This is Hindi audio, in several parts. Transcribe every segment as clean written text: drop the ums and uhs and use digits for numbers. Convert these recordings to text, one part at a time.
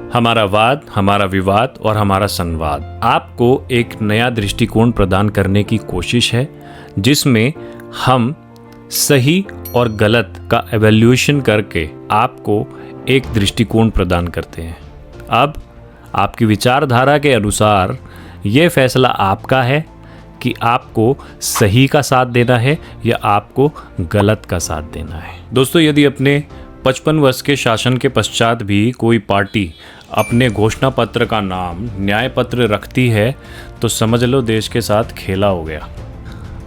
हमारा वाद, हमारा विवाद और हमारा संवाद आपको एक नया दृष्टिकोण प्रदान करने की कोशिश है, जिसमें हम सही और गलत का एवेल्यूएशन करके आपको एक दृष्टिकोण प्रदान करते हैं। अब आपकी विचारधारा के अनुसार ये फैसला आपका है कि आपको सही का साथ देना है या आपको गलत का साथ देना है। दोस्तों, यदि अपने 55 वर्ष के शासन के पश्चात भी कोई पार्टी अपने घोषणा पत्र का नाम न्याय पत्र रखती है तो समझ लो देश के साथ खेला हो गया।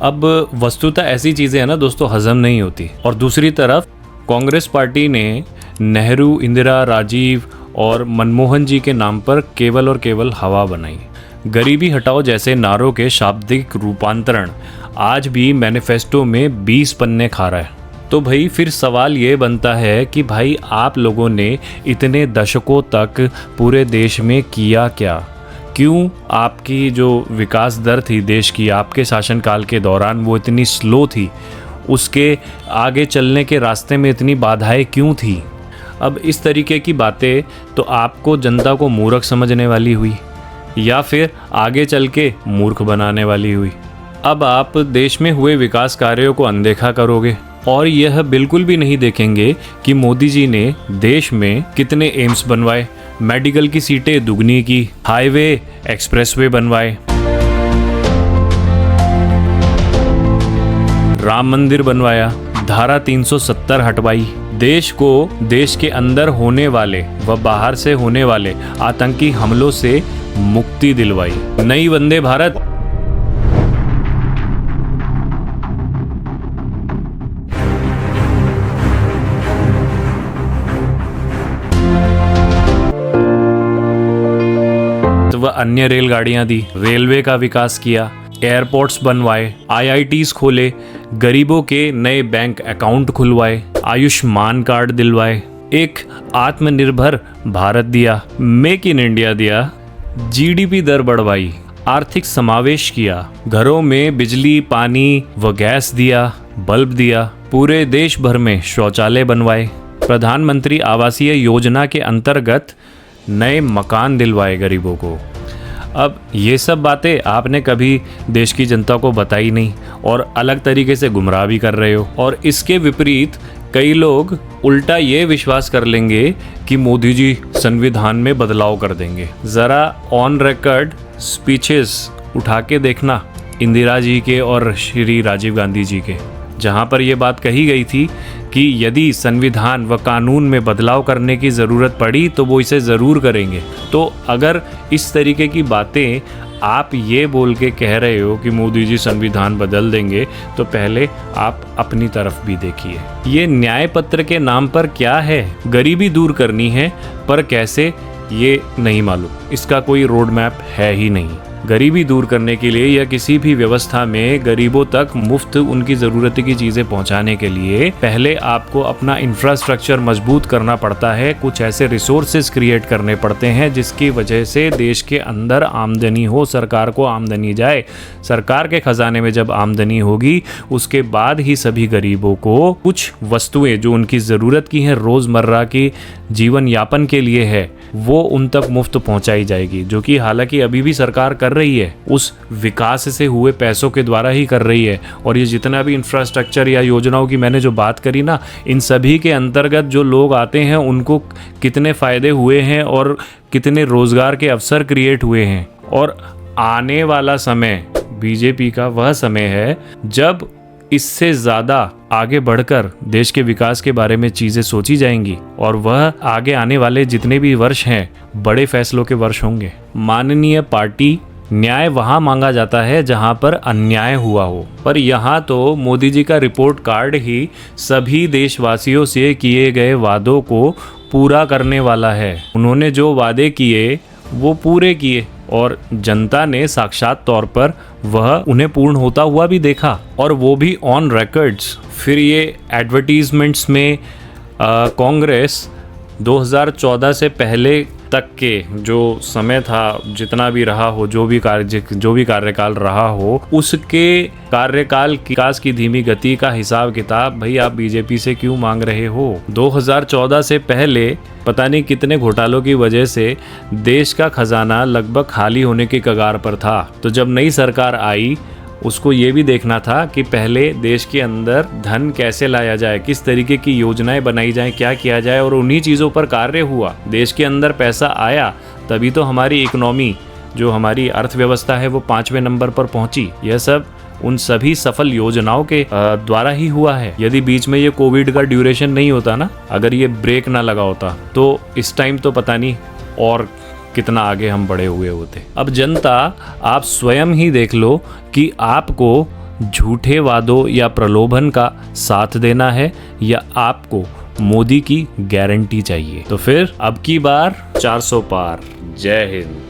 अब वस्तुतः ऐसी चीज़ें हैं ना दोस्तों, हजम नहीं होती। और दूसरी तरफ कांग्रेस पार्टी ने नेहरू, इंदिरा, राजीव और मनमोहन जी के नाम पर केवल और केवल हवा बनाई। गरीबी हटाओ जैसे नारों के शाब्दिक रूपांतरण आज भी मैनिफेस्टो में 20 पन्ने खा रहा है। तो भाई फिर सवाल ये बनता है कि भाई आप लोगों ने इतने दशकों तक पूरे देश में किया क्या? क्यों आपकी जो विकास दर थी देश की आपके शासनकाल के दौरान वो इतनी स्लो थी? उसके आगे चलने के रास्ते में इतनी बाधाएं क्यों थी? अब इस तरीके की बातें तो आपको जनता को मूर्ख समझने वाली हुई या फिर आगे चल के मूर्ख बनाने वाली हुई। अब आप देश में हुए विकास कार्यों को अनदेखा करोगे और यह बिल्कुल भी नहीं देखेंगे कि मोदी जी ने देश में कितने एम्स बनवाए, मेडिकल की सीटें दुगनी की, हाईवे एक्सप्रेसवे बनवाए, राम मंदिर बनवाया, धारा 370 हटवाई, देश को देश के अंदर होने वाले व बाहर से होने वाले आतंकी हमलों से मुक्ति दिलवाई, नई वंदे भारत व अन्य रेलगाड़ियां दी, रेलवे का विकास किया, एयरपोर्ट्स बनवाए, आईआईटीज खोले, गरीबों के नए बैंक अकाउंट खुलवाए, आयुष्मान कार्ड दिलवाए, एक आत्मनिर्भर भारत दिया, मेक इन इंडिया दिया, जीडीपी दर बढ़वाई, आर्थिक समावेश किया, घरों में बिजली, पानी व गैस दिया, बल्ब दिया, पूरे देश भर में शौचालय बनवाए, प्रधानमंत्री आवासीय योजना के अंतर्गत नए मकान दिलवाए गरीबों को। अब ये सब बातें आपने कभी देश की जनता को बताई नहीं और अलग तरीके से गुमराह भी कर रहे हो। और इसके विपरीत कई लोग उल्टा ये विश्वास कर लेंगे कि मोदी जी संविधान में बदलाव कर देंगे। ज़रा ऑन रिकॉर्ड स्पीचेस उठा के देखना इंदिरा जी के और श्री राजीव गांधी जी के, जहाँ पर यह बात कही गई थी कि यदि संविधान व कानून में बदलाव करने की ज़रूरत पड़ी तो वो इसे ज़रूर करेंगे। तो अगर इस तरीके की बातें आप ये बोल के कह रहे हो कि मोदी जी संविधान बदल देंगे तो पहले आप अपनी तरफ भी देखिए। ये न्याय पत्र के नाम पर क्या है? गरीबी दूर करनी है, पर कैसे ये नहीं मालूम। इसका कोई रोड मैप है ही नहीं। गरीबी दूर करने के लिए या किसी भी व्यवस्था में गरीबों तक मुफ्त उनकी ज़रूरत की चीज़ें पहुंचाने के लिए पहले आपको अपना इंफ्रास्ट्रक्चर मजबूत करना पड़ता है। कुछ ऐसे रिसोर्सेज क्रिएट करने पड़ते हैं जिसकी वजह से देश के अंदर आमदनी हो, सरकार को आमदनी जाए। सरकार के खजाने में जब आमदनी होगी उसके बाद ही सभी गरीबों को कुछ वस्तुएं जो उनकी ज़रूरत की हैं, रोज़मर्रा की जीवन यापन के लिए है, वो उन तक मुफ्त पहुंचाई जाएगी, जो कि हालांकि अभी भी सरकार कर रही है, उस विकास से हुए पैसों के द्वारा ही कर रही है। और ये जितना भी इंफ्रास्ट्रक्चर या योजनाओं की मैंने जो बात करी ना, इन सभी के अंतर्गत जो लोग आते हैं उनको कितने फ़ायदे हुए हैं और कितने रोज़गार के अवसर क्रिएट हुए हैं। और आने वाला समय बीजेपी का वह समय है जब इससे ज़्यादा आगे बढ़कर देश के विकास के बारे में चीज़ें सोची जाएंगी और वह आगे आने वाले जितने भी वर्ष हैं बड़े फैसलों के वर्ष होंगे। माननीय पार्टी, न्याय वहाँ मांगा जाता है जहाँ पर अन्याय हुआ हो, पर यहाँ तो मोदी जी का रिपोर्ट कार्ड ही सभी देशवासियों से किए गए वादों को पूरा करने वाला है। उन्होंने जो वादे किए वो पूरे किए और जनता ने साक्षात तौर पर वह उन्हें पूर्ण होता हुआ भी देखा, और वो भी ऑन रिकॉर्ड्स। फिर ये एडवर्टीजमेंट्स में कांग्रेस 2014 से पहले तक के जो समय था, जितना भी रहा हो, जो भी कार्यकाल रहा हो, उसके कार्यकाल विकास की धीमी गति का हिसाब किताब भाई आप बीजेपी से क्यों मांग रहे हो? 2014 से पहले पता नहीं कितने घोटालों की वजह से देश का खजाना लगभग खाली होने के कगार पर था। तो जब नई सरकार आई, उसको ये भी देखना था कि पहले देश के अंदर धन कैसे लाया जाए, किस तरीके की योजनाएं बनाई जाएं, क्या किया जाए, और उन्हीं चीज़ों पर कार्य हुआ। देश के अंदर पैसा आया तभी तो हमारी इकोनॉमी, जो हमारी अर्थव्यवस्था है, वो 5वें नंबर पर पहुंची। यह सब उन सभी सफल योजनाओं के द्वारा ही हुआ है। यदि बीच में ये कोविड का ड्यूरेशन नहीं होता ना, अगर ये ब्रेक ना लगा होता, तो इस टाइम तो पता नहीं और कितना आगे हम बढ़े हुए होते। अब जनता, आप स्वयं ही देख लो कि आपको झूठे वादों या प्रलोभन का साथ देना है या आपको मोदी की गारंटी चाहिए। तो फिर अब की बार 400 पार। जय हिंद।